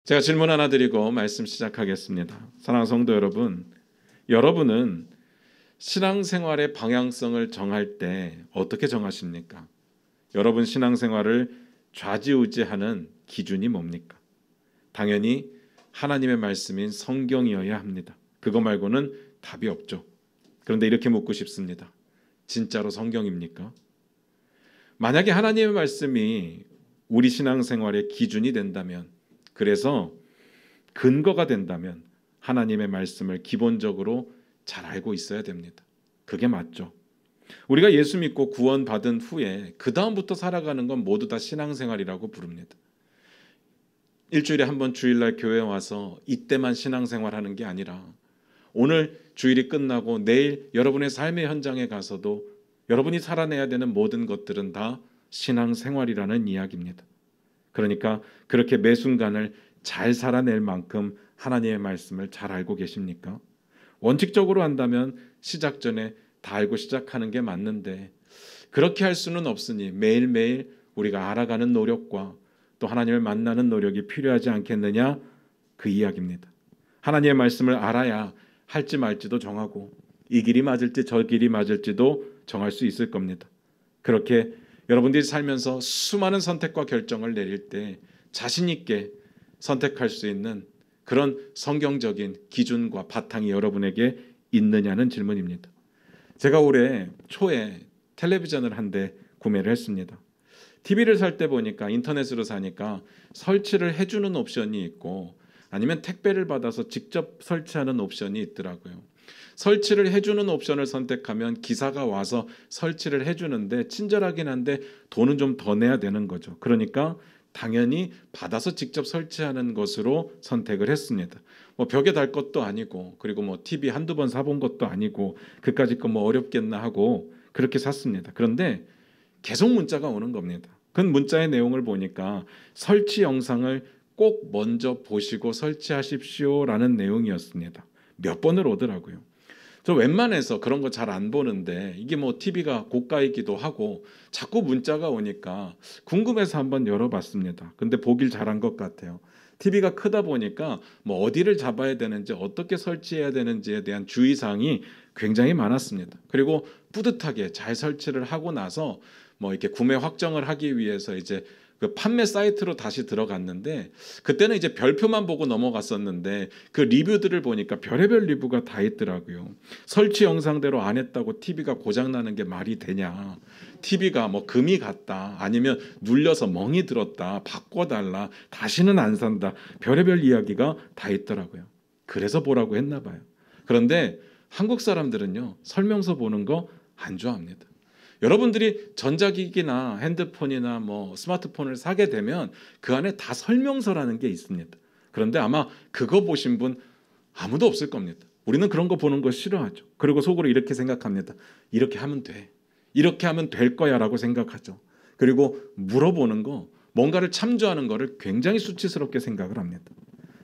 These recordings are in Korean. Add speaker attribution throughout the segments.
Speaker 1: 제가 질문 하나 드리고 말씀 시작하겠습니다. 사랑하는 성도 여러분, 여러분은 신앙생활의 방향성을 정할 때 어떻게 정하십니까? 여러분 신앙생활을 좌지우지하는 기준이 뭡니까? 당연히 하나님의 말씀인 성경이어야 합니다. 그거 말고는 답이 없죠. 그런데 이렇게 묻고 싶습니다. 진짜로 성경입니까? 만약에 하나님의 말씀이 우리 신앙생활의 기준이 된다면, 그래서 근거가 된다면 하나님의 말씀을 기본적으로 잘 알고 있어야 됩니다. 그게 맞죠. 우리가 예수 믿고 구원받은 후에 그 다음부터 살아가는 건 모두 다 신앙생활이라고 부릅니다. 일주일에 한 번 주일날 교회에 와서 이때만 신앙생활하는 게 아니라 오늘 주일이 끝나고 내일 여러분의 삶의 현장에 가서도 여러분이 살아내야 되는 모든 것들은 다 신앙생활이라는 이야기입니다. 그러니까 그렇게 매 순간을 잘 살아낼 만큼 하나님의 말씀을 잘 알고 계십니까? 원칙적으로 한다면 시작 전에 다 알고 시작하는 게 맞는데 그렇게 할 수는 없으니 매일매일 우리가 알아가는 노력과 또 하나님을 만나는 노력이 필요하지 않겠느냐, 그 이야기입니다. 하나님의 말씀을 알아야 할지 말지도 정하고 이 길이 맞을지 저 길이 맞을지도 정할 수 있을 겁니다. 그렇게 여러분들이 살면서 수많은 선택과 결정을 내릴 때 자신 있게 선택할 수 있는 그런 성경적인 기준과 바탕이 여러분에게 있느냐는 질문입니다. 제가 올해 초에 텔레비전을 한 대 구매를 했습니다. TV를 살 때 보니까 인터넷으로 사니까 설치를 해주는 옵션이 있고 아니면 택배를 받아서 직접 설치하는 옵션이 있더라고요. 설치를 해주는 옵션을 선택하면 기사가 와서 설치를 해주는데 친절하긴 한데 돈은 좀 더 내야 되는 거죠. 그러니까 당연히 받아서 직접 설치하는 것으로 선택을 했습니다. 뭐 벽에 달 것도 아니고 그리고 뭐 TV 한두 번 사본 것도 아니고 그까짓 거 뭐 어렵겠나 하고 그렇게 샀습니다. 그런데 계속 문자가 오는 겁니다. 그 문자의 내용을 보니까 설치 영상을 꼭 먼저 보시고 설치하십시오라는 내용이었습니다. 몇 번을 오더라고요. 저 웬만해서 그런 거 잘 안 보는데 이게 뭐 TV가 고가이기도 하고 자꾸 문자가 오니까 궁금해서 한번 열어봤습니다. 근데 보길 잘한 것 같아요. TV가 크다 보니까 뭐 어디를 잡아야 되는지 어떻게 설치해야 되는지에 대한 주의사항이 굉장히 많았습니다. 그리고 뿌듯하게 잘 설치를 하고 나서 뭐 이렇게 구매 확정을 하기 위해서 이제 그 판매 사이트로 다시 들어갔는데 그때는 이제 별표만 보고 넘어갔었는데 그 리뷰들을 보니까 별의별 리뷰가 다 있더라고요. 설치 영상대로 안 했다고 TV가 고장 나는 게 말이 되냐? TV가 뭐 금이 갔다 아니면 눌려서 멍이 들었다 바꿔달라 다시는 안 산다 별의별 이야기가 다 있더라고요. 그래서 보라고 했나 봐요. 그런데 한국 사람들은요 설명서 보는 거 안 좋아합니다. 여러분들이 전자기기나 핸드폰이나 뭐 스마트폰을 사게 되면 그 안에 다 설명서라는 게 있습니다. 그런데 아마 그거 보신 분 아무도 없을 겁니다. 우리는 그런 거 보는 거 싫어하죠. 그리고 속으로 이렇게 생각합니다. 이렇게 하면 돼. 이렇게 하면 될 거야라고 생각하죠. 그리고 물어보는 거, 뭔가를 참조하는 거를 굉장히 수치스럽게 생각을 합니다.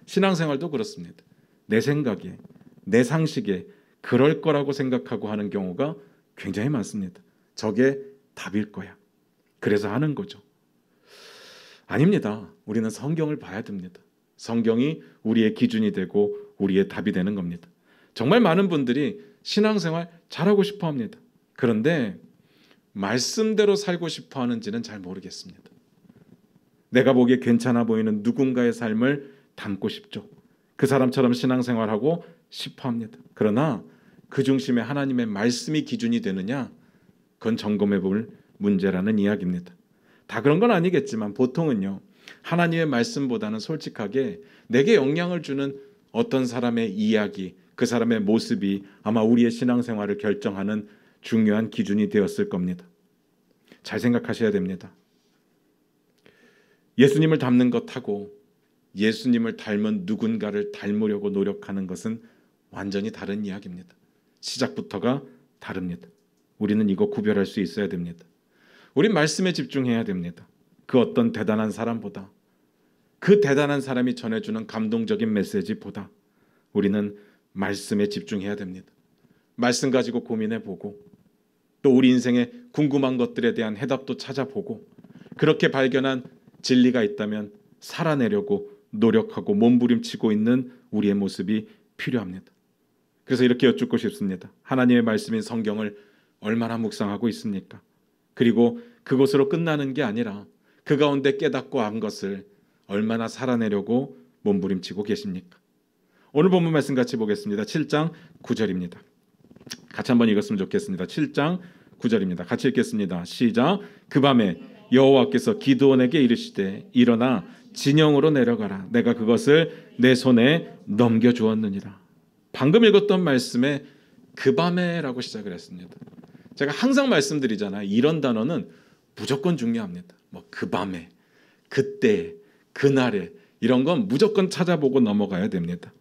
Speaker 1: 신앙생활도 그렇습니다. 내 생각에, 내 상식에 그럴 거라고 생각하고 하는 경우가 굉장히 많습니다. 저게 답일 거야. 그래서 하는 거죠. 아닙니다. 우리는 성경을 봐야 됩니다. 성경이 우리의 기준이 되고 우리의 답이 되는 겁니다. 정말 많은 분들이 신앙생활 잘하고 싶어 합니다. 그런데 말씀대로 살고 싶어 하는지는 잘 모르겠습니다. 내가 보기에 괜찮아 보이는 누군가의 삶을 담고 싶죠. 그 사람처럼 신앙생활하고 싶어 합니다. 그러나 그 중심에 하나님의 말씀이 기준이 되느냐? 그건 점검해 볼 문제라는 이야기입니다. 다 그런 건 아니겠지만 보통은요. 하나님의 말씀보다는 솔직하게 내게 영향을 주는 어떤 사람의 이야기, 그 사람의 모습이 아마 우리의 신앙생활을 결정하는 중요한 기준이 되었을 겁니다. 잘 생각하셔야 됩니다. 예수님을 닮는 것하고 예수님을 닮은 누군가를 닮으려고 노력하는 것은 완전히 다른 이야기입니다. 시작부터가 다릅니다. 우리는 이거 구별할 수 있어야 됩니다. 우린 말씀에 집중해야 됩니다. 그 어떤 대단한 사람보다, 그 대단한 사람이 전해주는 감동적인 메시지보다 우리는 말씀에 집중해야 됩니다. 말씀 가지고 고민해보고 또 우리 인생에 궁금한 것들에 대한 해답도 찾아보고 그렇게 발견한 진리가 있다면 살아내려고 노력하고 몸부림치고 있는 우리의 모습이 필요합니다. 그래서 이렇게 여쭙고 싶습니다. 하나님의 말씀인 성경을 얼마나 묵상하고 있습니까? 그리고 그것으로 끝나는 게 아니라 그 가운데 깨닫고 안 것을 얼마나 살아내려고 몸부림치고 계십니까? 오늘 본문 말씀 같이 보겠습니다. 7장 9절입니다. 같이 한번 읽었으면 좋겠습니다. 7장 9절입니다. 같이 읽겠습니다. 시작. 그 밤에 여호와께서 기드온에게 이르시되 일어나 진영으로 내려가라. 내가 그것을 내 손에 넘겨주었느니라. 방금 읽었던 말씀에 그 밤에라고 시작을 했습니다. 제가 항상 말씀드리잖아요. 이런 단어는 무조건 중요합니다. 뭐 그 밤에, 그때, 그날에 이런 건 무조건 찾아보고 넘어가야 됩니다.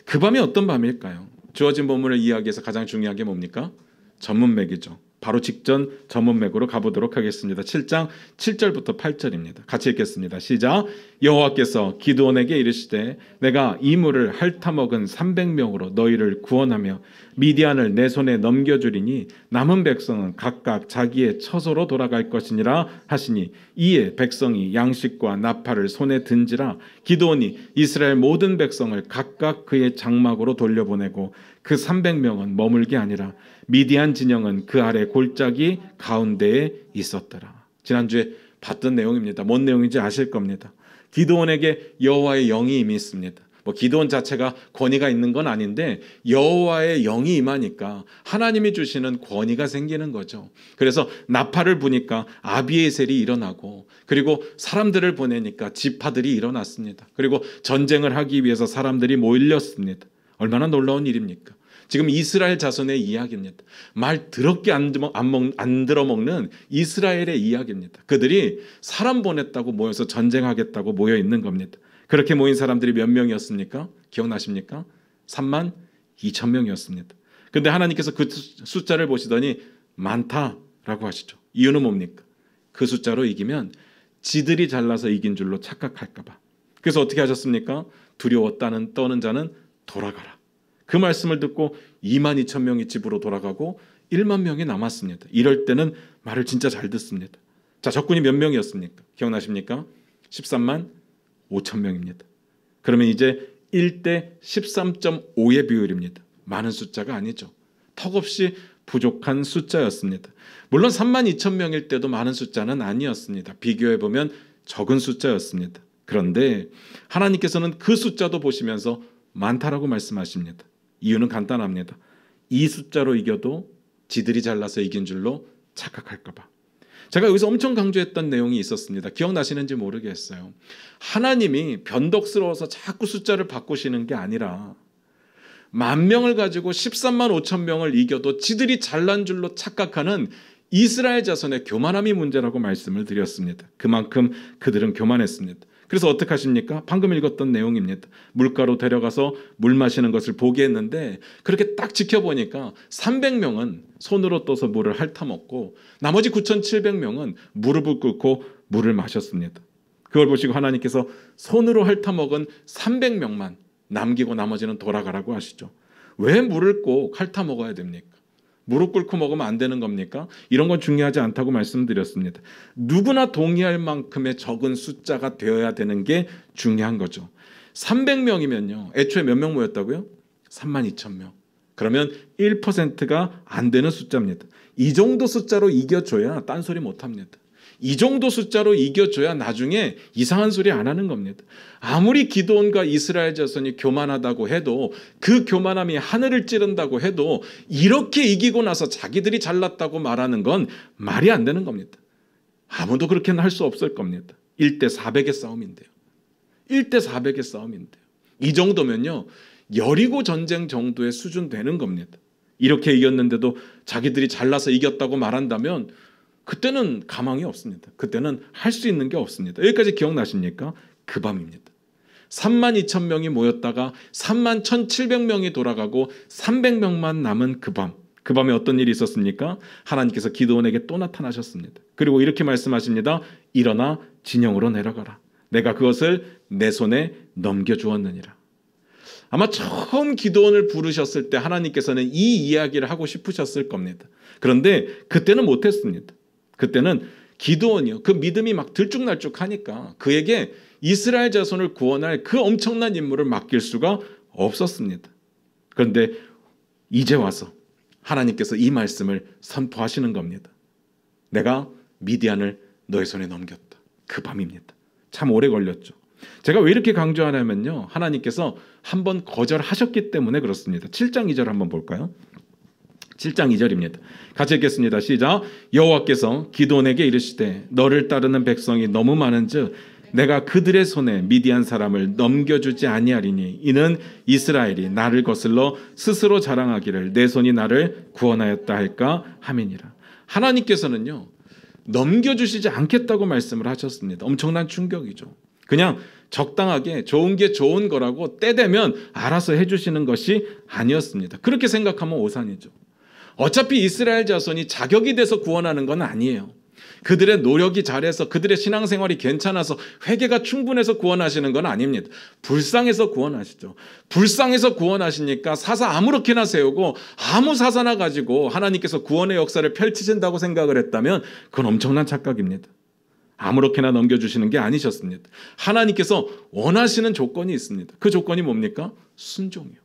Speaker 1: 그 밤이 어떤 밤일까요? 주어진 본문을 이야기해서 가장 중요한 게 뭡니까? 전문맥이죠. 바로 직전 전문맥으로 가보도록 하겠습니다. 7장 7절부터 8절입니다. 같이 읽겠습니다. 시작. 여호와께서 기드온에게 이르시되 내가 이 물을 핥아먹은 300명으로 너희를 구원하며 미디안을 내 손에 넘겨주리니 남은 백성은 각각 자기의 처소로 돌아갈 것이니라 하시니 이에 백성이 양식과 나팔을 손에 든지라. 기드온이 이스라엘 모든 백성을 각각 그의 장막으로 돌려보내고 그 300명은 머물게 아니라 미디안 진영은 그 아래 골짜기 가운데에 있었더라. 지난주에 봤던 내용입니다. 뭔 내용인지 아실 겁니다. 기드온에게 여호와의 영이 임히 있습니다. 뭐 기드온 자체가 권위가 있는 건 아닌데 여호와의 영이 임하니까 하나님이 주시는 권위가 생기는 거죠. 그래서 나팔을 부니까 아비에셀이 일어나고, 그리고 사람들을 보내니까 지파들이 일어났습니다. 그리고 전쟁을 하기 위해서 사람들이 모일렸습니다. 얼마나 놀라운 일입니까? 지금 이스라엘 자손의 이야기입니다. 말 더럽게 안 들어먹는 이스라엘의 이야기입니다. 그들이 사람 보냈다고 모여서 전쟁하겠다고 모여 있는 겁니다. 그렇게 모인 사람들이 몇 명이었습니까? 기억나십니까? 3만 2천 명이었습니다. 그런데 하나님께서 그 숫자를 보시더니 많다라고 하시죠. 이유는 뭡니까? 그 숫자로 이기면 지들이 잘나서 이긴 줄로 착각할까 봐. 그래서 어떻게 하셨습니까? 두려워 떠는 자는 돌아가라. 그 말씀을 듣고 2만 2천 명이 집으로 돌아가고 1만 명이 남았습니다. 이럴 때는 말을 진짜 잘 듣습니다. 자, 적군이 몇 명이었습니까? 기억나십니까? 13만 5천 명입니다. 그러면 이제 1대 13.5의 비율입니다. 많은 숫자가 아니죠. 턱없이 부족한 숫자였습니다. 물론 3만 2천 명일 때도 많은 숫자는 아니었습니다. 비교해보면 적은 숫자였습니다. 그런데 하나님께서는 그 숫자도 보시면서 많다라고 말씀하십니다. 이유는 간단합니다. 이 숫자로 이겨도 지들이 잘나서 이긴 줄로 착각할까 봐. 제가 여기서 엄청 강조했던 내용이 있었습니다. 기억나시는지 모르겠어요. 하나님이 변덕스러워서 자꾸 숫자를 바꾸시는 게 아니라 10,000명을 가지고 13만 5천 명을 이겨도 지들이 잘난 줄로 착각하는 이스라엘 자손의 교만함이 문제라고 말씀을 드렸습니다. 그만큼 그들은 교만했습니다. 그래서 어떻게 하십니까? 방금 읽었던 내용입니다. 물가로 데려가서 물 마시는 것을 보게 했는데 그렇게 딱 지켜보니까 300명은 손으로 떠서 물을 핥아먹고 나머지 9,700명은 무릎을 꿇고 물을 마셨습니다. 그걸 보시고 하나님께서 손으로 핥아먹은 300명만 남기고 나머지는 돌아가라고 하시죠. 왜 물을 꼭 핥아먹어야 됩니까? 무릎 꿇고 먹으면 안 되는 겁니까? 이런 건 중요하지 않다고 말씀드렸습니다. 누구나 동의할 만큼의 적은 숫자가 되어야 되는 게 중요한 거죠. 300명이면요. 애초에 몇 명 모였다고요? 3만 2천 명. 그러면 1%가 안 되는 숫자입니다. 이 정도 숫자로 이겨줘야 딴소리 못합니다. 이 정도 숫자로 이겨줘야 나중에 이상한 소리 안 하는 겁니다. 아무리 기드온과 이스라엘 자손이 교만하다고 해도 그 교만함이 하늘을 찌른다고 해도 이렇게 이기고 나서 자기들이 잘났다고 말하는 건 말이 안 되는 겁니다. 아무도 그렇게는 할 수 없을 겁니다. 1대 400의 싸움인데요. 1대 400의 싸움인데요. 이 정도면요. 여리고 전쟁 정도의 수준 되는 겁니다. 이렇게 이겼는데도 자기들이 잘나서 이겼다고 말한다면 그때는 가망이 없습니다. 그때는 할 수 있는 게 없습니다. 여기까지 기억나십니까? 그 밤입니다. 3만 2천 명이 모였다가 3만 1,700명이 돌아가고 300명만 남은 그 밤. 그 밤에 어떤 일이 있었습니까? 하나님께서 기드온에게 또 나타나셨습니다. 그리고 이렇게 말씀하십니다. 일어나 진영으로 내려가라. 내가 그것을 내 손에 넘겨주었느니라. 아마 처음 기드온을 부르셨을 때 하나님께서는 이 이야기를 하고 싶으셨을 겁니다. 그런데 그때는 못했습니다. 그때는 기드온이요. 그 믿음이 막 들쭉날쭉하니까 그에게 이스라엘 자손을 구원할 그 엄청난 임무를 맡길 수가 없었습니다. 그런데 이제 와서 하나님께서 이 말씀을 선포하시는 겁니다. 내가 미디안을 너의 손에 넘겼다. 그 밤입니다. 참 오래 걸렸죠. 제가 왜 이렇게 강조하냐면요, 하나님께서 한번 거절하셨기 때문에 그렇습니다. 7장 2절 한번 볼까요? 7장 2절입니다. 같이 읽겠습니다. 시작. 여호와께서 기드온에게 이르시되 너를 따르는 백성이 너무 많은즉 내가 그들의 손에 미디안 사람을 넘겨주지 아니하리니 이는 이스라엘이 나를 거슬러 스스로 자랑하기를 내 손이 나를 구원하였다 할까 함이니라. 하나님께서는요, 넘겨주시지 않겠다고 말씀을 하셨습니다. 엄청난 충격이죠. 그냥 적당하게 좋은 게 좋은 거라고 때 되면 알아서 해주시는 것이 아니었습니다. 그렇게 생각하면 오산이죠. 어차피 이스라엘 자손이 자격이 돼서 구원하는 건 아니에요. 그들의 노력이 잘해서 그들의 신앙생활이 괜찮아서 회개가 충분해서 구원하시는 건 아닙니다. 불쌍해서 구원하시죠. 불쌍해서 구원하시니까 사사 아무렇게나 세우고 아무 사사나 가지고 하나님께서 구원의 역사를 펼치신다고 생각을 했다면 그건 엄청난 착각입니다. 아무렇게나 넘겨주시는 게 아니셨습니다. 하나님께서 원하시는 조건이 있습니다. 그 조건이 뭡니까? 순종이요.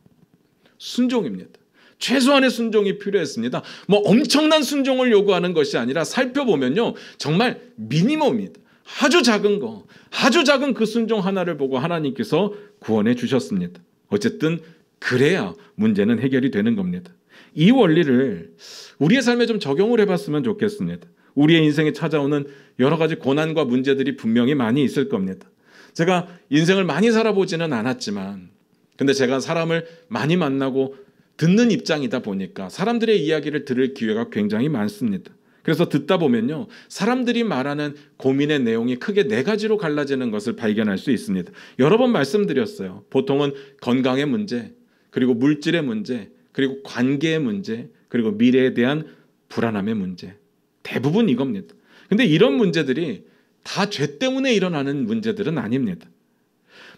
Speaker 1: 순종입니다. 최소한의 순종이 필요했습니다. 뭐 엄청난 순종을 요구하는 것이 아니라 살펴보면요, 정말 미니멈입니다. 아주 작은 거, 아주 작은 그 순종 하나를 보고 하나님께서 구원해 주셨습니다. 어쨌든 그래야 문제는 해결이 되는 겁니다. 이 원리를 우리의 삶에 좀 적용을 해봤으면 좋겠습니다. 우리의 인생에 찾아오는 여러 가지 고난과 문제들이 분명히 많이 있을 겁니다. 제가 인생을 많이 살아보지는 않았지만, 근데 제가 사람을 많이 만나고 듣는 입장이다 보니까 사람들의 이야기를 들을 기회가 굉장히 많습니다. 그래서 듣다 보면요, 사람들이 말하는 고민의 내용이 크게 네 가지로 갈라지는 것을 발견할 수 있습니다. 여러 번 말씀드렸어요. 보통은 건강의 문제, 그리고 물질의 문제, 그리고 관계의 문제, 그리고 미래에 대한 불안함의 문제. 대부분 이겁니다. 근데 이런 문제들이 다 죄 때문에 일어나는 문제들은 아닙니다.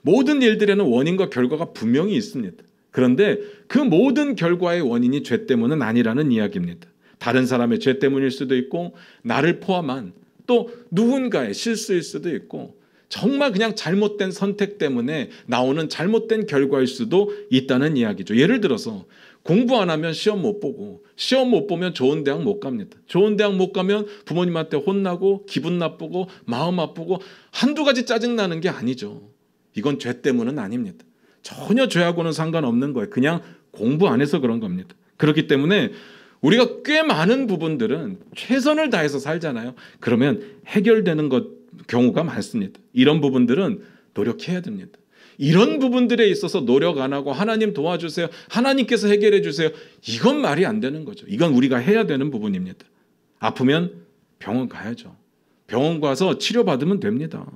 Speaker 1: 모든 일들에는 원인과 결과가 분명히 있습니다. 그런데 그 모든 결과의 원인이 죄 때문은 아니라는 이야기입니다. 다른 사람의 죄 때문일 수도 있고, 나를 포함한 또 누군가의 실수일 수도 있고, 정말 그냥 잘못된 선택 때문에 나오는 잘못된 결과일 수도 있다는 이야기죠. 예를 들어서 공부 안 하면 시험 못 보고, 시험 못 보면 좋은 대학 못 갑니다. 좋은 대학 못 가면 부모님한테 혼나고 기분 나쁘고 마음 아프고 한두 가지 짜증나는 게 아니죠. 이건 죄 때문은 아닙니다. 전혀 죄하고는 상관없는 거예요. 그냥 공부 안 해서 그런 겁니다. 그렇기 때문에 우리가 꽤 많은 부분들은 최선을 다해서 살잖아요. 그러면 해결되는 경우가 많습니다. 이런 부분들은 노력해야 됩니다. 이런 부분들에 있어서 노력 안 하고 하나님 도와주세요, 하나님께서 해결해 주세요, 이건 말이 안 되는 거죠. 이건 우리가 해야 되는 부분입니다. 아프면 병원 가야죠. 병원 가서 치료받으면 됩니다.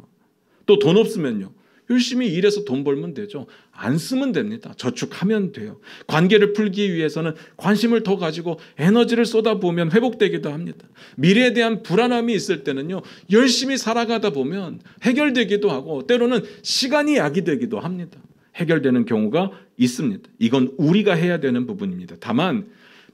Speaker 1: 또 돈 없으면요, 열심히 일해서 돈 벌면 되죠. 안 쓰면 됩니다. 저축하면 돼요. 관계를 풀기 위해서는 관심을 더 가지고 에너지를 쏟아부으면 회복되기도 합니다. 미래에 대한 불안함이 있을 때는요, 열심히 살아가다 보면 해결되기도 하고, 때로는 시간이 약이 되기도 합니다. 해결되는 경우가 있습니다. 이건 우리가 해야 되는 부분입니다. 다만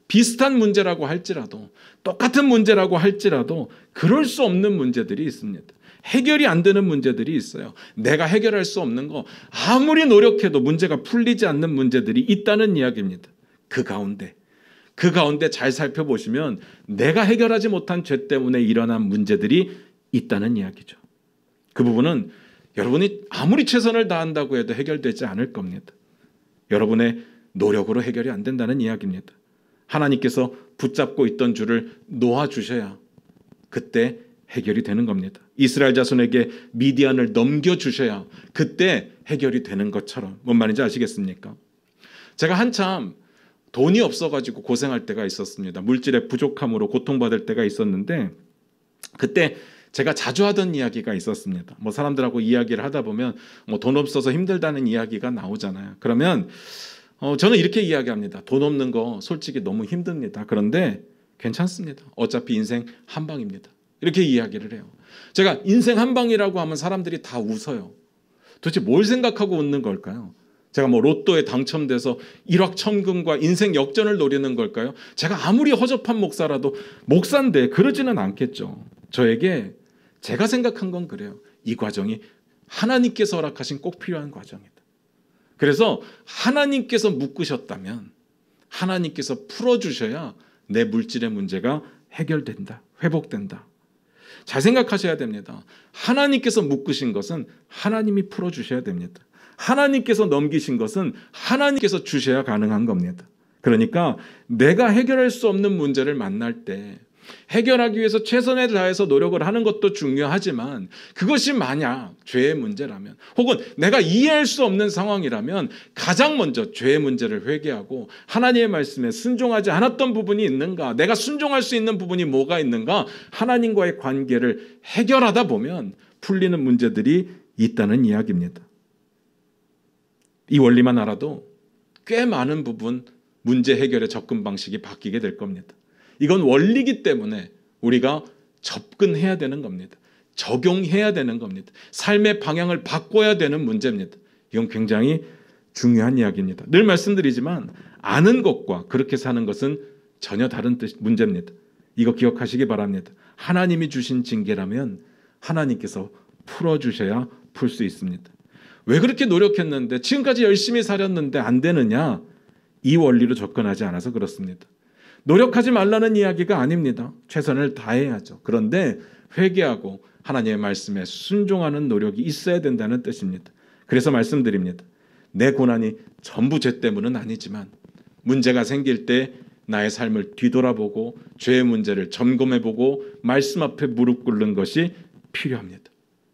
Speaker 1: 비슷한 문제라고 할지라도, 똑같은 문제라고 할지라도 그럴 수 없는 문제들이 있습니다. 해결이 안 되는 문제들이 있어요. 내가 해결할 수 없는 거, 아무리 노력해도 문제가 풀리지 않는 문제들이 있다는 이야기입니다. 그 가운데 잘 살펴보시면 내가 해결하지 못한 죄 때문에 일어난 문제들이 있다는 이야기죠. 그 부분은 여러분이 아무리 최선을 다한다고 해도 해결되지 않을 겁니다. 여러분의 노력으로 해결이 안 된다는 이야기입니다. 하나님께서 붙잡고 있던 줄을 놓아주셔야 그때 해결이 되는 겁니다. 이스라엘 자손에게 미디안을 넘겨주셔야 그때 해결이 되는 것처럼. 뭔 말인지 아시겠습니까? 제가 한참 돈이 없어가지고 고생할 때가 있었습니다. 물질의 부족함으로 고통받을 때가 있었는데, 그때 제가 자주 하던 이야기가 있었습니다. 뭐 사람들하고 이야기를 하다 보면 뭐 돈 없어서 힘들다는 이야기가 나오잖아요. 그러면 저는 이렇게 이야기합니다. 돈 없는 거 솔직히 너무 힘듭니다. 그런데 괜찮습니다. 어차피 인생 한 방입니다. 이렇게 이야기를 해요. 제가 인생 한 방이라고 하면 사람들이 다 웃어요. 도대체 뭘 생각하고 웃는 걸까요? 제가 뭐 로또에 당첨돼서 일확천금과 인생 역전을 노리는 걸까요? 제가 아무리 허접한 목사라도 목사인데 그러지는 않겠죠. 저에게 제가 생각한 건 그래요. 이 과정이 하나님께서 허락하신 꼭 필요한 과정이다. 그래서 하나님께서 묶으셨다면 하나님께서 풀어주셔야 내 물질의 문제가 해결된다, 회복된다. 잘 생각하셔야 됩니다. 하나님께서 묶으신 것은 하나님이 풀어주셔야 됩니다. 하나님께서 넘기신 것은 하나님께서 주셔야 가능한 겁니다. 그러니까 내가 해결할 수 없는 문제를 만날 때 해결하기 위해서 최선을 다해서 노력을 하는 것도 중요하지만 그것이 만약 죄의 문제라면 혹은 내가 이해할 수 없는 상황이라면 가장 먼저 죄의 문제를 회개하고 하나님의 말씀에 순종하지 않았던 부분이 있는가, 내가 순종할 수 있는 부분이 뭐가 있는가, 하나님과의 관계를 해결하다 보면 풀리는 문제들이 있다는 이야기입니다. 이 원리만 알아도 꽤 많은 부분 문제 해결의 접근 방식이 바뀌게 될 겁니다. 이건 원리이기 때문에 우리가 접근해야 되는 겁니다. 적용해야 되는 겁니다. 삶의 방향을 바꿔야 되는 문제입니다. 이건 굉장히 중요한 이야기입니다. 늘 말씀드리지만 아는 것과 그렇게 사는 것은 전혀 다른 문제입니다. 이거 기억하시기 바랍니다. 하나님이 주신 징계라면 하나님께서 풀어주셔야 풀 수 있습니다. 왜 그렇게 노력했는데 지금까지 열심히 살았는데 안 되느냐? 이 원리로 접근하지 않아서 그렇습니다. 노력하지 말라는 이야기가 아닙니다. 최선을 다해야죠. 그런데 회개하고 하나님의 말씀에 순종하는 노력이 있어야 된다는 뜻입니다. 그래서 말씀드립니다. 내 고난이 전부 죄 때문은 아니지만 문제가 생길 때 나의 삶을 뒤돌아보고 죄의 문제를 점검해보고 말씀 앞에 무릎 꿇는 것이 필요합니다.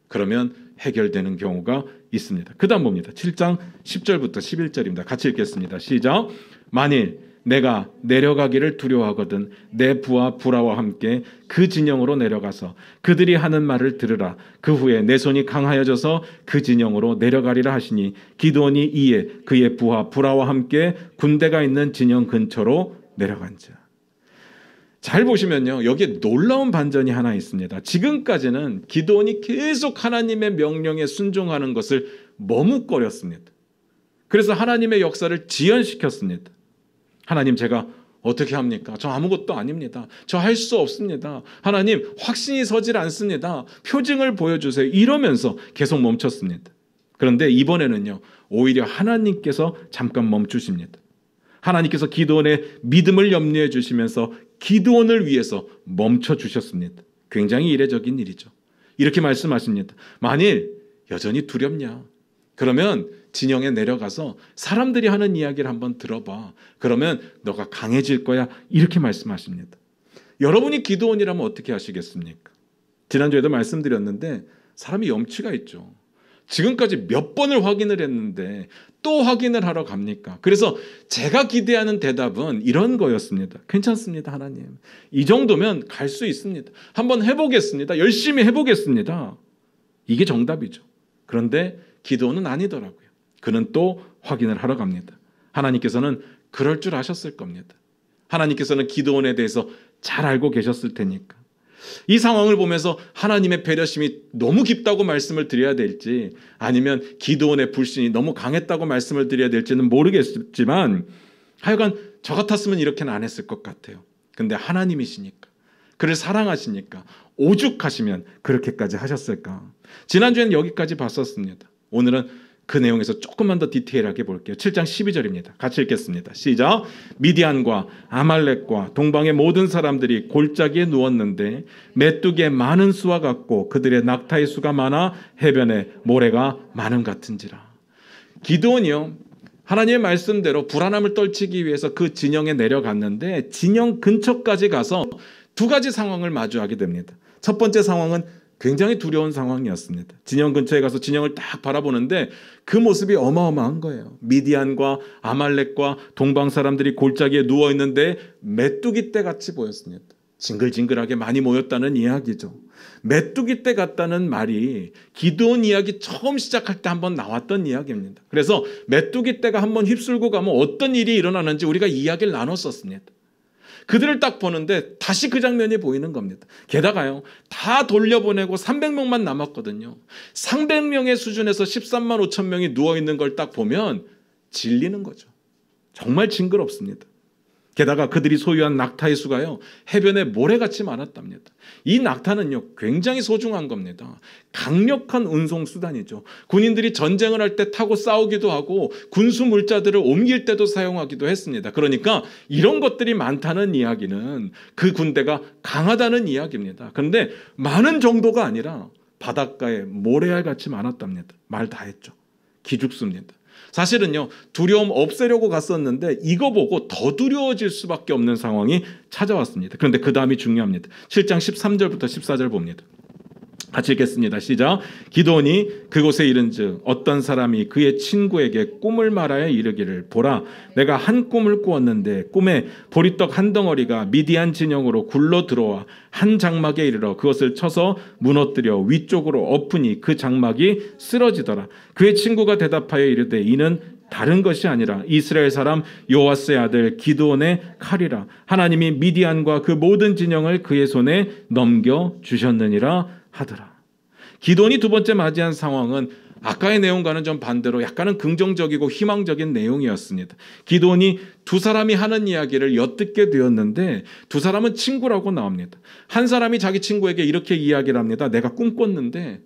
Speaker 1: 그러면 해결되는 경우가 있습니다. 그 다음 봅니다. 7장 10절부터 11절입니다. 같이 읽겠습니다. 시작. 만일 내가 내려가기를 두려워하거든 내 부하 부라와 함께 그 진영으로 내려가서 그들이 하는 말을 들으라. 그 후에 내 손이 강하여져서 그 진영으로 내려가리라 하시니 기드온이 이에 그의 부하 부라와 함께 군대가 있는 진영 근처로 내려간 자. 잘 보시면요, 여기에 놀라운 반전이 하나 있습니다. 지금까지는 기드온이 계속 하나님의 명령에 순종하는 것을 머뭇거렸습니다. 그래서 하나님의 역사를 지연시켰습니다. 하나님, 제가 어떻게 합니까? 저 아무것도 아닙니다. 저 할 수 없습니다. 하나님, 확신이 서질 않습니다. 표징을 보여주세요. 이러면서 계속 멈췄습니다. 그런데 이번에는요, 오히려 하나님께서 잠깐 멈추십니다. 하나님께서 기드온의 믿음을 염려해 주시면서 기드온을 위해서 멈춰 주셨습니다. 굉장히 이례적인 일이죠. 이렇게 말씀하십니다. 만일 여전히 두렵냐? 그러면 진영에 내려가서 사람들이 하는 이야기를 한번 들어봐. 그러면 너가 강해질 거야. 이렇게 말씀하십니다. 여러분이 기드온이라면 어떻게 하시겠습니까? 지난주에도 말씀드렸는데 사람이 염치가 있죠. 지금까지 몇 번을 확인을 했는데 또 확인을 하러 갑니까? 그래서 제가 기대하는 대답은 이런 거였습니다. 괜찮습니다, 하나님. 이 정도면 갈 수 있습니다. 한번 해보겠습니다. 열심히 해보겠습니다. 이게 정답이죠. 그런데 기드온은 아니더라고요. 그는 또 확인을 하러 갑니다. 하나님께서는 그럴 줄 아셨을 겁니다. 하나님께서는 기드온에 대해서 잘 알고 계셨을 테니까. 이 상황을 보면서 하나님의 배려심이 너무 깊다고 말씀을 드려야 될지 아니면 기드온의 불신이 너무 강했다고 말씀을 드려야 될지는 모르겠지만 하여간 저 같았으면 이렇게는 안 했을 것 같아요. 근데 하나님이시니까, 그를 사랑하시니까, 오죽하시면 그렇게까지 하셨을까. 지난주에는 여기까지 봤었습니다. 오늘은 그 내용에서 조금만 더 디테일하게 볼게요. 7장 12절입니다. 같이 읽겠습니다. 시작. 미디안과 아말렉과 동방의 모든 사람들이 골짜기에 누웠는데 메뚜기의 많은 수와 같고 그들의 낙타의 수가 많아 해변에 모래가 많음 같은지라. 기드온이요, 하나님의 말씀대로 불안함을 떨치기 위해서 그 진영에 내려갔는데 진영 근처까지 가서 두 가지 상황을 마주하게 됩니다. 첫 번째 상황은 굉장히 두려운 상황이었습니다. 진영 근처에 가서 진영을 딱 바라보는데 그 모습이 어마어마한 거예요. 미디안과 아말렉과 동방 사람들이 골짜기에 누워있는데 메뚜기 떼 같이 보였습니다. 징글징글하게 많이 모였다는 이야기죠. 메뚜기 떼 같다는 말이 기드온 이야기 처음 시작할 때 한번 나왔던 이야기입니다. 그래서 메뚜기 떼가 한번 휩쓸고 가면 어떤 일이 일어나는지 우리가 이야기를 나눴었습니다. 그들을 딱 보는데 다시 그 장면이 보이는 겁니다. 게다가요, 다 돌려보내고 300명만 남았거든요. 300명의 수준에서 13만 5천 명이 누워있는 걸 딱 보면 질리는 거죠. 정말 징그럽습니다. 게다가 그들이 소유한 낙타의 수가요, 해변에 모래같이 많았답니다. 이 낙타는요, 굉장히 소중한 겁니다. 강력한 운송수단이죠. 군인들이 전쟁을 할 때 타고 싸우기도 하고 군수 물자들을 옮길 때도 사용하기도 했습니다. 그러니까 이런 것들이 많다는 이야기는 그 군대가 강하다는 이야기입니다. 그런데 많은 정도가 아니라 바닷가에 모래알같이 많았답니다. 말 다 했죠. 기죽습니다. 사실은요, 두려움 없애려고 갔었는데 이거 보고 더 두려워질 수밖에 없는 상황이 찾아왔습니다. 그런데 그 다음이 중요합니다. 7장 13절부터 14절 봅니다. 같이 읽겠습니다. 시작. 기드온이 그곳에 이른즉 어떤 사람이 그의 친구에게 꿈을 말하여 이르기를, 보라, 내가 한 꿈을 꾸었는데 꿈에 보리떡 한 덩어리가 미디안 진영으로 굴러 들어와 한 장막에 이르러 그것을 쳐서 무너뜨려 위쪽으로 엎으니 그 장막이 쓰러지더라. 그의 친구가 대답하여 이르되 이는 다른 것이 아니라 이스라엘 사람 요아스의 아들 기드온의 칼이라. 하나님이 미디안과 그 모든 진영을 그의 손에 넘겨주셨느니라 하더라. 기드온이 두 번째 맞이한 상황은 아까의 내용과는 좀 반대로 약간은 긍정적이고 희망적인 내용이었습니다. 기드온이 두 사람이 하는 이야기를 엿듣게 되었는데 두 사람은 친구라고 나옵니다. 한 사람이 자기 친구에게 이렇게 이야기를 합니다. 내가 꿈꿨는데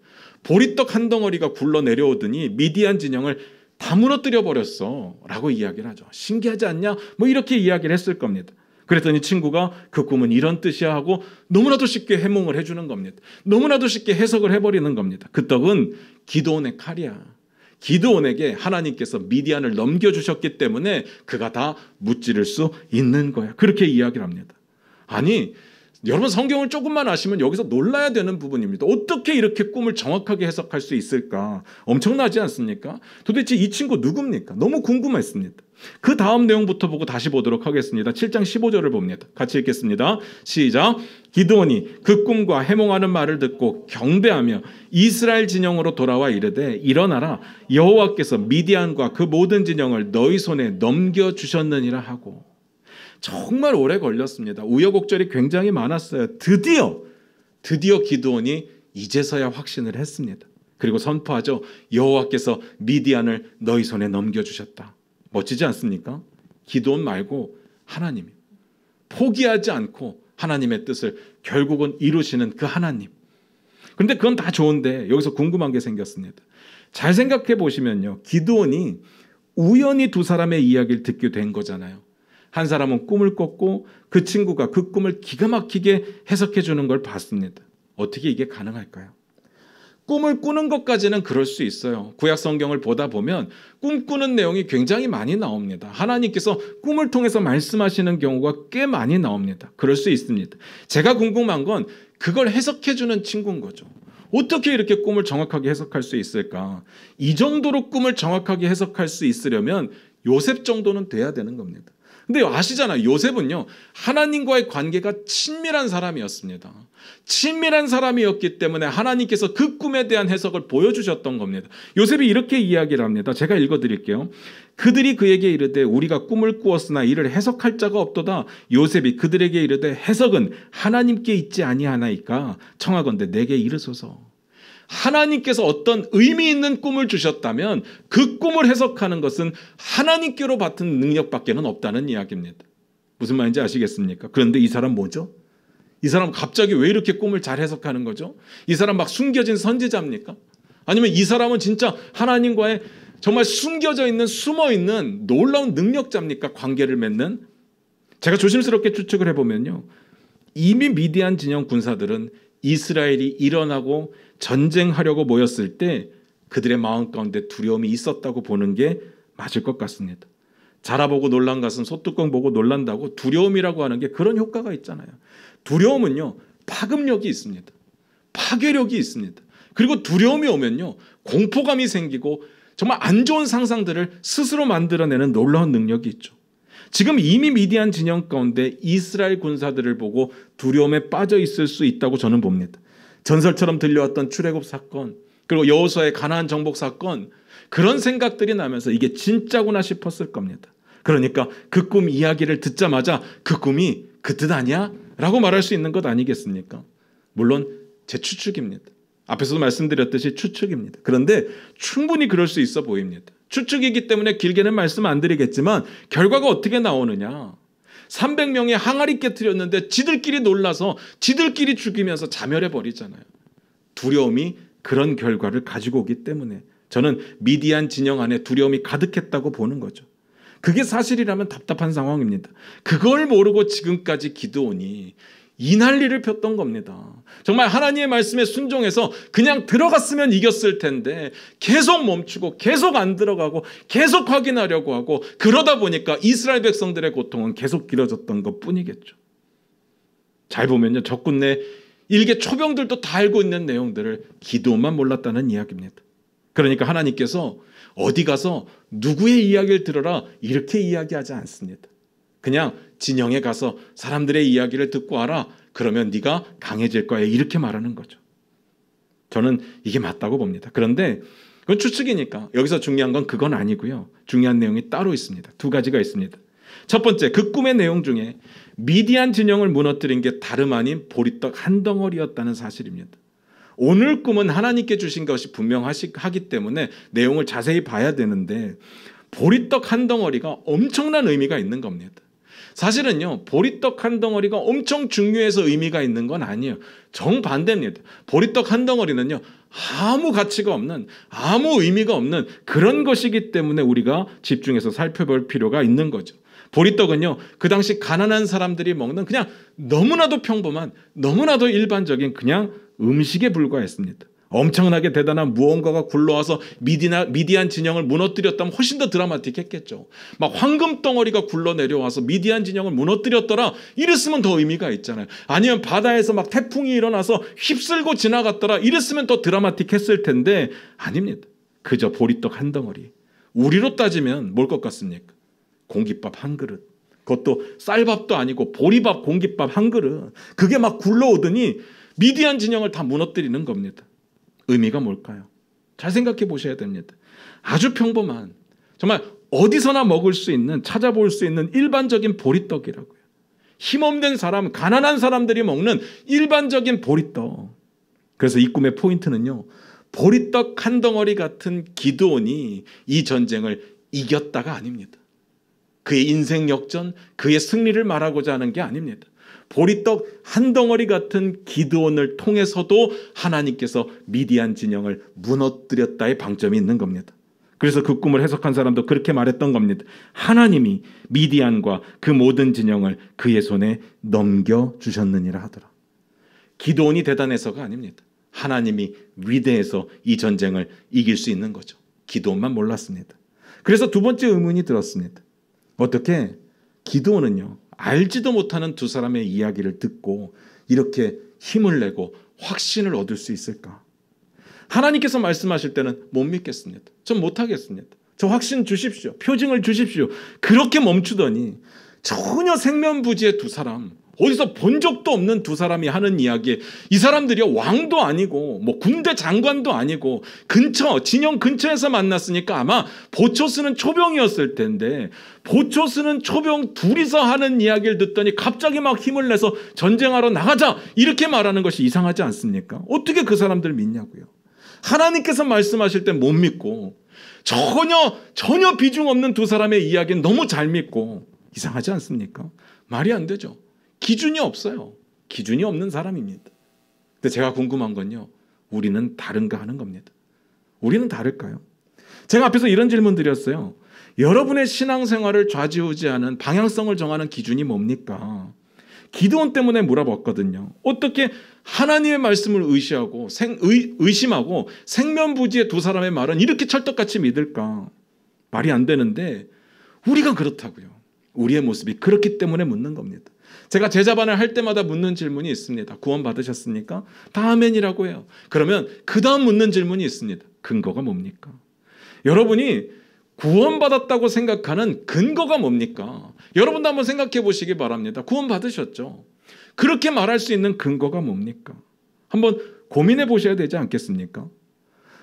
Speaker 1: 보리떡 한 덩어리가 굴러 내려오더니 미디안 진영을 다 무너뜨려 버렸어 라고 이야기를 하죠. 신기하지 않냐? 뭐 이렇게 이야기를 했을 겁니다. 그랬더니 친구가 그 꿈은 이런 뜻이야 하고 너무나도 쉽게 해몽을 해주는 겁니다. 너무나도 쉽게 해석을 해버리는 겁니다. 그 떡은 기드온의 칼이야. 기드온에게 하나님께서 미디안을 넘겨주셨기 때문에 그가 다 무찌를 수 있는 거야. 그렇게 이야기를 합니다. 아니, 여러분 성경을 조금만 아시면 여기서 놀라야 되는 부분입니다. 어떻게 이렇게 꿈을 정확하게 해석할 수 있을까? 엄청나지 않습니까? 도대체 이 친구 누굽니까? 너무 궁금했습니다. 그 다음 내용부터 보고 다시 보도록 하겠습니다. 7장 15절을 봅니다. 같이 읽겠습니다. 시작. 기드온이 그 꿈과 해몽하는 말을 듣고 경배하며 이스라엘 진영으로 돌아와 이르되 일어나라, 여호와께서 미디안과 그 모든 진영을 너희 손에 넘겨주셨느니라 하고. 정말 오래 걸렸습니다. 우여곡절이 굉장히 많았어요. 드디어 기드온이 이제서야 확신을 했습니다. 그리고 선포하죠. 여호와께서 미디안을 너희 손에 넘겨주셨다. 멋지지 않습니까? 기드온 말고 하나님이 포기하지 않고 하나님의 뜻을 결국은 이루시는 그 하나님. 그런데 그건 다 좋은데 여기서 궁금한 게 생겼습니다. 잘 생각해 보시면요, 기드온이 우연히 두 사람의 이야기를 듣게 된 거잖아요. 한 사람은 꿈을 꿨고 그 친구가 그 꿈을 기가 막히게 해석해 주는 걸 봤습니다. 어떻게 이게 가능할까요? 꿈을 꾸는 것까지는 그럴 수 있어요. 구약 성경을 보다 보면 꿈꾸는 내용이 굉장히 많이 나옵니다. 하나님께서 꿈을 통해서 말씀하시는 경우가 꽤 많이 나옵니다. 그럴 수 있습니다. 제가 궁금한 건 그걸 해석해 주는 친구인 거죠. 어떻게 이렇게 꿈을 정확하게 해석할 수 있을까? 이 정도로 꿈을 정확하게 해석할 수 있으려면 요셉 정도는 돼야 되는 겁니다. 근데 아시잖아요. 요셉은요, 하나님과의 관계가 친밀한 사람이었습니다. 친밀한 사람이었기 때문에 하나님께서 그 꿈에 대한 해석을 보여주셨던 겁니다. 요셉이 이렇게 이야기를 합니다. 제가 읽어드릴게요. 그들이 그에게 이르되 우리가 꿈을 꾸었으나 이를 해석할 자가 없도다. 요셉이 그들에게 이르되 해석은 하나님께 있지 아니하나이까 청하건대 내게 이르소서. 하나님께서 어떤 의미 있는 꿈을 주셨다면 그 꿈을 해석하는 것은 하나님께로 받은 능력밖에는 없다는 이야기입니다. 무슨 말인지 아시겠습니까? 그런데 이 사람 뭐죠? 이 사람 갑자기 왜 이렇게 꿈을 잘 해석하는 거죠? 이 사람 막 숨겨진 선지자입니까? 아니면 이 사람은 진짜 하나님과의 정말 숨겨져 있는, 숨어 있는 놀라운 능력자입니까? 관계를 맺는? 제가 조심스럽게 추측을 해보면요, 이미 미디안 진영 군사들은 이스라엘이 일어나고 전쟁하려고 모였을 때 그들의 마음 가운데 두려움이 있었다고 보는 게 맞을 것 같습니다. 자라보고 놀란 것은 소뚜껑 보고 놀란다고 두려움이라고 하는 게 그런 효과가 있잖아요. 두려움은요, 파급력이 있습니다. 파괴력이 있습니다. 그리고 두려움이 오면요, 공포감이 생기고 정말 안 좋은 상상들을 스스로 만들어내는 놀라운 능력이 있죠. 지금 이미 미디안 진영 가운데 이스라엘 군사들을 보고 두려움에 빠져 있을 수 있다고 저는 봅니다. 전설처럼 들려왔던 출애굽 사건, 그리고 여호수아의 가나안 정복 사건, 그런 생각들이 나면서 이게 진짜구나 싶었을 겁니다. 그러니까 그 꿈 이야기를 듣자마자 그 꿈이 그 뜻 아니야? 라고 말할 수 있는 것 아니겠습니까? 물론 제 추측입니다. 앞에서도 말씀드렸듯이 추측입니다. 그런데 충분히 그럴 수 있어 보입니다. 추측이기 때문에 길게는 말씀 안 드리겠지만 결과가 어떻게 나오느냐? 300명이 항아리 깨트렸는데 지들끼리 놀라서 지들끼리 죽이면서 자멸해 버리잖아요. 두려움이 그런 결과를 가지고 오기 때문에 저는 미디안 진영 안에 두려움이 가득했다고 보는 거죠. 그게 사실이라면 답답한 상황입니다. 그걸 모르고 지금까지 기드온이 이 난리를 폈던 겁니다. 정말 하나님의 말씀에 순종해서 그냥 들어갔으면 이겼을 텐데 계속 멈추고 계속 안 들어가고 계속 확인하려고 하고 그러다 보니까 이스라엘 백성들의 고통은 계속 길어졌던 것뿐이겠죠. 잘 보면요, 적군 내 일개 초병들도 다 알고 있는 내용들을 기드온만 몰랐다는 이야기입니다. 그러니까 하나님께서 어디 가서 누구의 이야기를 들어라 이렇게 이야기하지 않습니다. 그냥 진영에 가서 사람들의 이야기를 듣고 와라. 그러면 네가 강해질 거야. 이렇게 말하는 거죠. 저는 이게 맞다고 봅니다. 그런데 그건 추측이니까 여기서 중요한 건 그건 아니고요. 중요한 내용이 따로 있습니다. 두 가지가 있습니다. 첫 번째, 그 꿈의 내용 중에 미디안 진영을 무너뜨린 게 다름 아닌 보리떡 한 덩어리였다는 사실입니다. 오늘 꿈은 하나님께 주신 것이 분명하기 때문에 내용을 자세히 봐야 되는데 보리떡 한 덩어리가 엄청난 의미가 있는 겁니다. 사실은요, 보리떡 한 덩어리가 엄청 중요해서 의미가 있는 건 아니에요. 정반대입니다. 보리떡 한 덩어리는요, 아무 가치가 없는, 아무 의미가 없는 그런 것이기 때문에 우리가 집중해서 살펴볼 필요가 있는 거죠. 보리떡은요, 그 당시 가난한 사람들이 먹는 그냥 너무나도 평범한, 너무나도 일반적인 그냥 음식에 불과했습니다. 엄청나게 대단한 무언가가 굴러와서 미디안 진영을 무너뜨렸다면 훨씬 더 드라마틱했겠죠. 막 황금 덩어리가 굴러 내려와서 미디안 진영을 무너뜨렸더라 이랬으면 더 의미가 있잖아요. 아니면 바다에서 막 태풍이 일어나서 휩쓸고 지나갔더라 이랬으면 더 드라마틱했을 텐데 아닙니다. 그저 보리떡 한 덩어리. 우리로 따지면 뭘 것 같습니까? 공깃밥 한 그릇. 그것도 쌀밥도 아니고 보리밥 공깃밥 한 그릇. 그게 막 굴러오더니 미디안 진영을 다 무너뜨리는 겁니다. 의미가 뭘까요? 잘 생각해 보셔야 됩니다. 아주 평범한, 정말 어디서나 먹을 수 있는, 찾아볼 수 있는 일반적인 보리떡이라고요. 힘없는 사람, 가난한 사람들이 먹는 일반적인 보리떡. 그래서 이 꿈의 포인트는요, 보리떡 한 덩어리 같은 기드온이 이 전쟁을 이겼다가 아닙니다. 그의 인생 역전, 그의 승리를 말하고자 하는 게 아닙니다. 보리떡 한 덩어리 같은 기드온을 통해서도 하나님께서 미디안 진영을 무너뜨렸다의 방점이 있는 겁니다. 그래서 그 꿈을 해석한 사람도 그렇게 말했던 겁니다. 하나님이 미디안과 그 모든 진영을 그의 손에 넘겨주셨느니라 하더라. 기드온이 대단해서가 아닙니다. 하나님이 위대해서 이 전쟁을 이길 수 있는 거죠. 기드온만 몰랐습니다. 그래서 두 번째 의문이 들었습니다. 어떻게 기드온은요, 알지도 못하는 두 사람의 이야기를 듣고 이렇게 힘을 내고 확신을 얻을 수 있을까? 하나님께서 말씀하실 때는 못 믿겠습니다. 전 못하겠습니다. 저 확신 주십시오. 표징을 주십시오. 그렇게 멈추더니 전혀 생면부지의 두 사람, 어디서 본 적도 없는 두 사람이 하는 이야기에 이 사람들이 왕도 아니고 뭐 군대 장관도 아니고 진영 근처에서 만났으니까 아마 보초 쓰는 초병이었을 텐데 보초 쓰는 초병 둘이서 하는 이야기를 듣더니 갑자기 막 힘을 내서 전쟁하러 나가자 이렇게 말하는 것이 이상하지 않습니까? 어떻게 그 사람들 믿냐고요. 하나님께서 말씀하실 때 못 믿고 전혀 비중 없는 두 사람의 이야기는 너무 잘 믿고 이상하지 않습니까? 말이 안 되죠. 기준이 없어요. 기준이 없는 사람입니다. 근데 제가 궁금한 건요, 우리는 다른가 하는 겁니다. 우리는 다를까요? 제가 앞에서 이런 질문 드렸어요. 여러분의 신앙생활을 좌지우지하는 방향성을 정하는 기준이 뭡니까? 기드온 때문에 물어봤거든요. 어떻게 하나님의 말씀을 의심하고 생면부지의 두 사람의 말은 이렇게 찰떡같이 믿을까? 말이 안 되는데 우리가 그렇다고요. 우리의 모습이 그렇기 때문에 묻는 겁니다. 제가 제자반을 할 때마다 묻는 질문이 있습니다. 구원 받으셨습니까? 다 아멘이라고 해요. 그러면 그 다음 묻는 질문이 있습니다. 근거가 뭡니까? 여러분이 구원받았다고 생각하는 근거가 뭡니까? 여러분도 한번 생각해 보시기 바랍니다. 구원 받으셨죠? 그렇게 말할 수 있는 근거가 뭡니까? 한번 고민해 보셔야 되지 않겠습니까?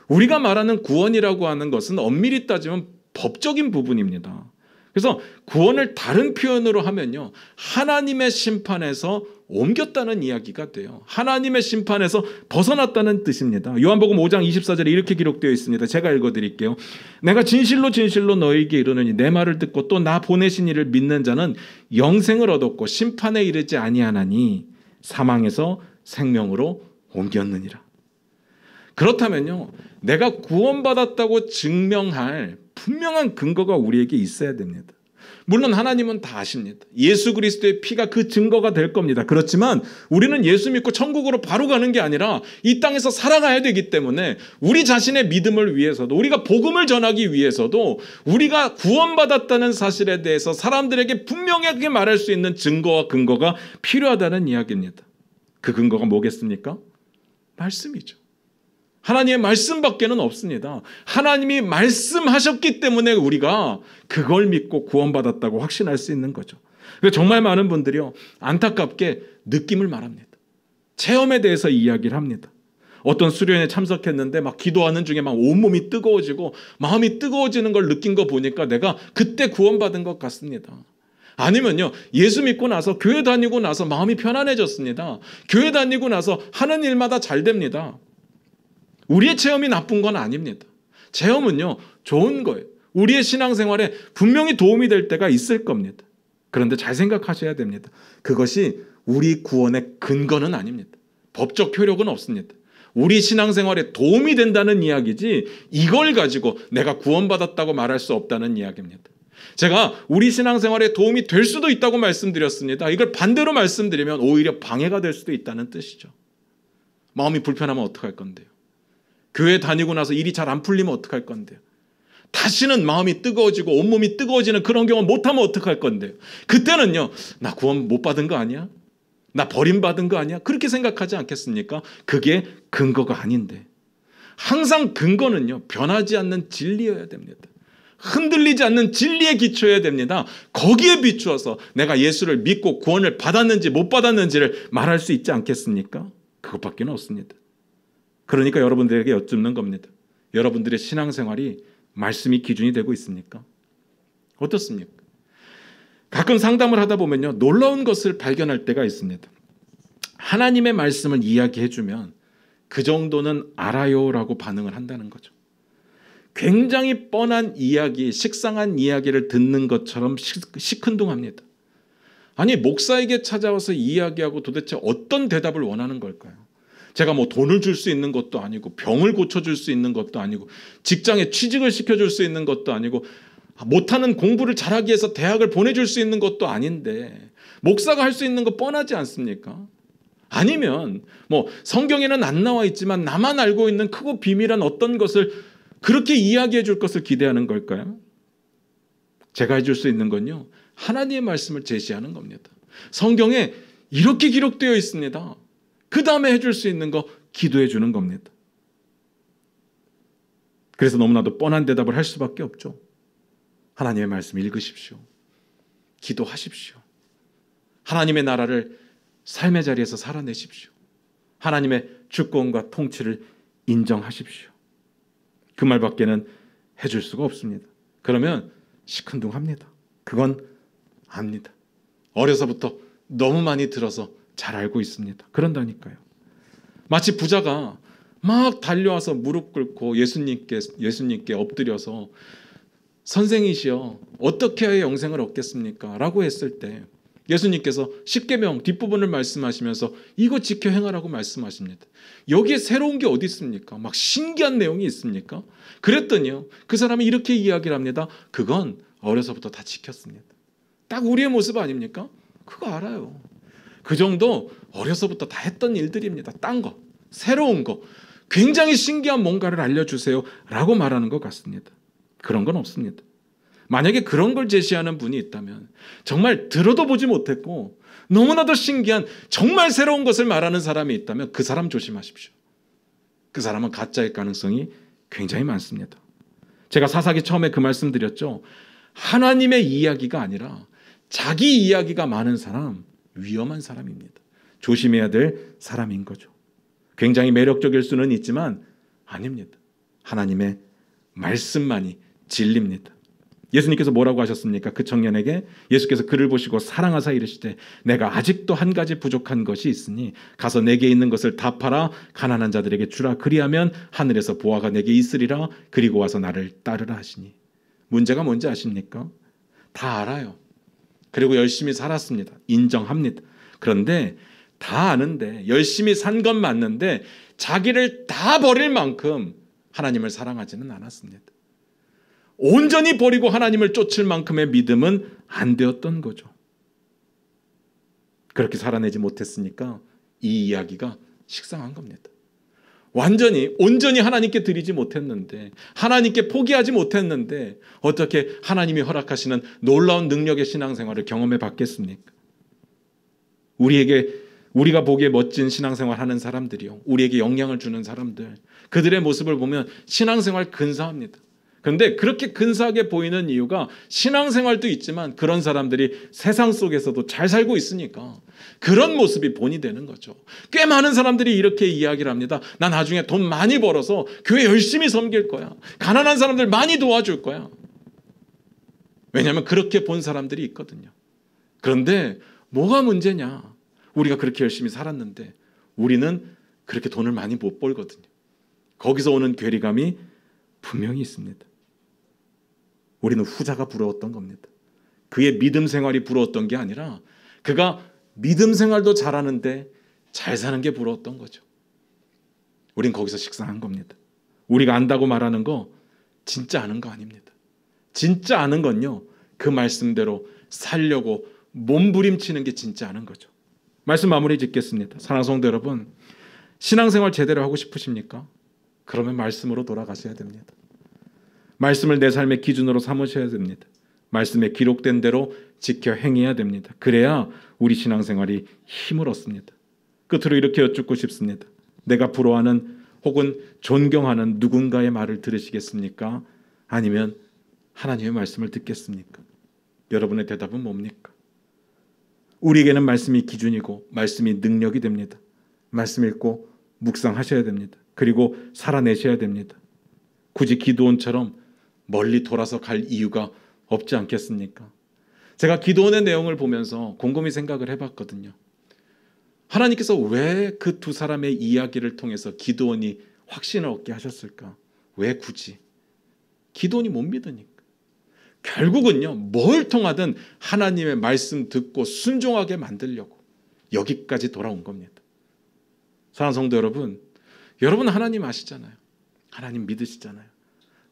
Speaker 1: 우리가 말하는 구원이라고 하는 것은 엄밀히 따지면 법적인 부분입니다. 그래서 구원을 다른 표현으로 하면요, 하나님의 심판에서 옮겼다는 이야기가 돼요. 하나님의 심판에서 벗어났다는 뜻입니다. 요한복음 5장 24절에 이렇게 기록되어 있습니다. 제가 읽어드릴게요. 내가 진실로 진실로 너희에게 이르노니 내 말을 듣고 또 나 보내신 이를 믿는 자는 영생을 얻었고 심판에 이르지 아니하나니 사망에서 생명으로 옮겼느니라. 그렇다면요, 내가 구원받았다고 증명할 분명한 근거가 우리에게 있어야 됩니다. 물론 하나님은 다 아십니다. 예수 그리스도의 피가 그 증거가 될 겁니다. 그렇지만 우리는 예수 믿고 천국으로 바로 가는 게 아니라 이 땅에서 살아가야 되기 때문에 우리 자신의 믿음을 위해서도, 우리가 복음을 전하기 위해서도 우리가 구원받았다는 사실에 대해서 사람들에게 분명하게 말할 수 있는 증거와 근거가 필요하다는 이야기입니다. 그 근거가 뭐겠습니까? 말씀이죠. 하나님의 말씀밖에는 없습니다. 하나님이 말씀하셨기 때문에 우리가 그걸 믿고 구원받았다고 확신할 수 있는 거죠. 정말 많은 분들이요, 안타깝게 느낌을 말합니다. 체험에 대해서 이야기를 합니다. 어떤 수련회에 참석했는데 막 기도하는 중에 막 온몸이 뜨거워지고 마음이 뜨거워지는 걸 느낀 거 보니까 내가 그때 구원받은 것 같습니다. 아니면요, 예수 믿고 나서 교회 다니고 나서 마음이 편안해졌습니다. 교회 다니고 나서 하는 일마다 잘 됩니다. 우리의 체험이 나쁜 건 아닙니다. 체험은요, 좋은 거예요. 우리의 신앙생활에 분명히 도움이 될 때가 있을 겁니다. 그런데 잘 생각하셔야 됩니다. 그것이 우리 구원의 근거는 아닙니다. 법적 효력은 없습니다. 우리 신앙생활에 도움이 된다는 이야기지 이걸 가지고 내가 구원받았다고 말할 수 없다는 이야기입니다. 제가 우리 신앙생활에 도움이 될 수도 있다고 말씀드렸습니다. 이걸 반대로 말씀드리면 오히려 방해가 될 수도 있다는 뜻이죠. 마음이 불편하면 어떡할 건데요? 교회 다니고 나서 일이 잘 안 풀리면 어떡할 건데요? 다시는 마음이 뜨거워지고 온몸이 뜨거워지는 그런 경험 못하면 어떡할 건데요? 그때는요, 나 구원 못 받은 거 아니야? 나 버림받은 거 아니야? 그렇게 생각하지 않겠습니까? 그게 근거가 아닌데, 항상 근거는요, 변하지 않는 진리여야 됩니다. 흔들리지 않는 진리에 기초해야 됩니다. 거기에 비추어서 내가 예수를 믿고 구원을 받았는지 못 받았는지를 말할 수 있지 않겠습니까? 그것밖에 없습니다. 그러니까 여러분들에게 여쭙는 겁니다. 여러분들의 신앙생활이 말씀이 기준이 되고 있습니까? 어떻습니까? 가끔 상담을 하다 보면요, 놀라운 것을 발견할 때가 있습니다. 하나님의 말씀을 이야기해주면 그 정도는 알아요라고 반응을 한다는 거죠. 굉장히 뻔한 이야기, 식상한 이야기를 듣는 것처럼 시큰둥합니다. 아니, 목사에게 찾아와서 이야기하고 도대체 어떤 대답을 원하는 걸까요? 제가 뭐 돈을 줄 수 있는 것도 아니고 병을 고쳐줄 수 있는 것도 아니고 직장에 취직을 시켜줄 수 있는 것도 아니고 못하는 공부를 잘하기 위해서 대학을 보내줄 수 있는 것도 아닌데 목사가 할 수 있는 거 뻔하지 않습니까? 아니면 뭐 성경에는 안 나와 있지만 나만 알고 있는 크고 비밀한 어떤 것을 그렇게 이야기해 줄 것을 기대하는 걸까요? 제가 해줄 수 있는 건요, 하나님의 말씀을 제시하는 겁니다. 성경에 이렇게 기록되어 있습니다. 그 다음에 해줄 수 있는 거 기도해 주는 겁니다. 그래서 너무나도 뻔한 대답을 할 수밖에 없죠. 하나님의 말씀 읽으십시오. 기도하십시오. 하나님의 나라를 삶의 자리에서 살아내십시오. 하나님의 주권과 통치를 인정하십시오. 그 말밖에는 해줄 수가 없습니다. 그러면 시큰둥합니다. 그건 압니다. 어려서부터 너무 많이 들어서 잘 알고 있습니다. 그런다니까요. 마치 부자가 막 달려와서 무릎 꿇고 예수님께 엎드려서 선생이시여 어떻게 해야 영생을 얻겠습니까? 라고 했을 때 예수님께서 십계명 뒷부분을 말씀하시면서 이거 지켜 행하라고 말씀하십니다. 여기에 새로운 게 어디 있습니까? 막 신기한 내용이 있습니까? 그랬더니요, 그 사람이 이렇게 이야기를 합니다. 그건 어려서부터 다 지켰습니다. 딱 우리의 모습 아닙니까? 그거 알아요. 그 정도 어려서부터 다 했던 일들입니다. 딴 거, 새로운 거, 굉장히 신기한 뭔가를 알려주세요 라고 말하는 것 같습니다. 그런 건 없습니다. 만약에 그런 걸 제시하는 분이 있다면, 정말 들어도 보지 못했고 너무나도 신기한 정말 새로운 것을 말하는 사람이 있다면 그 사람 조심하십시오. 그 사람은 가짜일 가능성이 굉장히 많습니다. 제가 사사기 처음에 그 말씀 드렸죠. 하나님의 이야기가 아니라 자기 이야기가 많은 사람, 위험한 사람입니다. 조심해야 될 사람인 거죠. 굉장히 매력적일 수는 있지만 아닙니다. 하나님의 말씀만이 진리입니다. 예수님께서 뭐라고 하셨습니까? 그 청년에게 예수께서 그를 보시고 사랑하사 이르시되 내가 아직도 한 가지 부족한 것이 있으니 가서 내게 있는 것을 다 팔아 가난한 자들에게 주라. 그리하면 하늘에서 보화가 내게 있으리라. 그리고 와서 나를 따르라 하시니. 문제가 뭔지 아십니까? 다 알아요. 그리고 열심히 살았습니다. 인정합니다. 그런데 다 아는데 열심히 산 건 맞는데 자기를 다 버릴 만큼 하나님을 사랑하지는 않았습니다. 온전히 버리고 하나님을 쫓을 만큼의 믿음은 안 되었던 거죠. 그렇게 살아내지 못했으니까 이 이야기가 식상한 겁니다. 온전히 하나님께 드리지 못했는데, 하나님께 포기하지 못했는데 어떻게 하나님이 허락하시는 놀라운 능력의 신앙생활을 경험해 봤겠습니까? 우리가 보기에 멋진 신앙생활 하는 사람들이요, 우리에게 영향을 주는 사람들, 그들의 모습을 보면 신앙생활 근사합니다. 그런데 그렇게 근사하게 보이는 이유가 신앙생활도 있지만 그런 사람들이 세상 속에서도 잘 살고 있으니까 그런 모습이 본이 되는 거죠. 꽤 많은 사람들이 이렇게 이야기를 합니다. 나 나중에 돈 많이 벌어서 교회 열심히 섬길 거야. 가난한 사람들 많이 도와줄 거야. 왜냐하면 그렇게 본 사람들이 있거든요. 그런데 뭐가 문제냐? 우리가 그렇게 열심히 살았는데 우리는 그렇게 돈을 많이 못 벌거든요. 거기서 오는 괴리감이 분명히 있습니다. 우리는 후자가 부러웠던 겁니다. 그의 믿음 생활이 부러웠던 게 아니라 그가 믿음 생활도 잘하는데 잘 사는 게 부러웠던 거죠. 우린 거기서 식상한 겁니다. 우리가 안다고 말하는 거 진짜 아는 거 아닙니다. 진짜 아는 건요, 그 말씀대로 살려고 몸부림치는 게 진짜 아는 거죠. 말씀 마무리 짓겠습니다. 사랑하는 성도 여러분, 신앙생활 제대로 하고 싶으십니까? 그러면 말씀으로 돌아가셔야 됩니다. 말씀을 내 삶의 기준으로 삼으셔야 됩니다. 말씀에 기록된 대로 지켜 행해야 됩니다. 그래야 우리 신앙생활이 힘을 얻습니다. 끝으로 이렇게 여쭙고 싶습니다. 내가 부러워하는 혹은 존경하는 누군가의 말을 들으시겠습니까? 아니면 하나님의 말씀을 듣겠습니까? 여러분의 대답은 뭡니까? 우리에게는 말씀이 기준이고 말씀이 능력이 됩니다. 말씀 읽고 묵상하셔야 됩니다. 그리고 살아내셔야 됩니다. 굳이 기드온처럼 멀리 돌아서 갈 이유가 없지 않겠습니까? 제가 기드온의 내용을 보면서 곰곰이 생각을 해봤거든요. 하나님께서 왜 그 두 사람의 이야기를 통해서 기드온이 확신을 얻게 하셨을까? 왜 굳이? 기드온이 못 믿으니까. 결국은요, 뭘 통하든 하나님의 말씀 듣고 순종하게 만들려고 여기까지 돌아온 겁니다. 사랑하는 성도 여러분, 여러분 하나님 아시잖아요. 하나님 믿으시잖아요.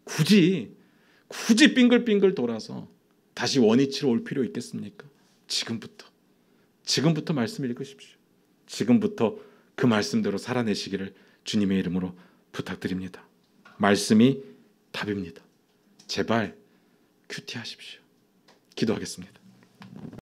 Speaker 1: 굳이 빙글빙글 돌아서 다시 원위치로 올 필요 있겠습니까? 지금부터 말씀 읽으십시오. 지금부터 그 말씀대로 살아내시기를 주님의 이름으로 부탁드립니다. 말씀이 답입니다. 제발 큐티하십시오. 기도하겠습니다.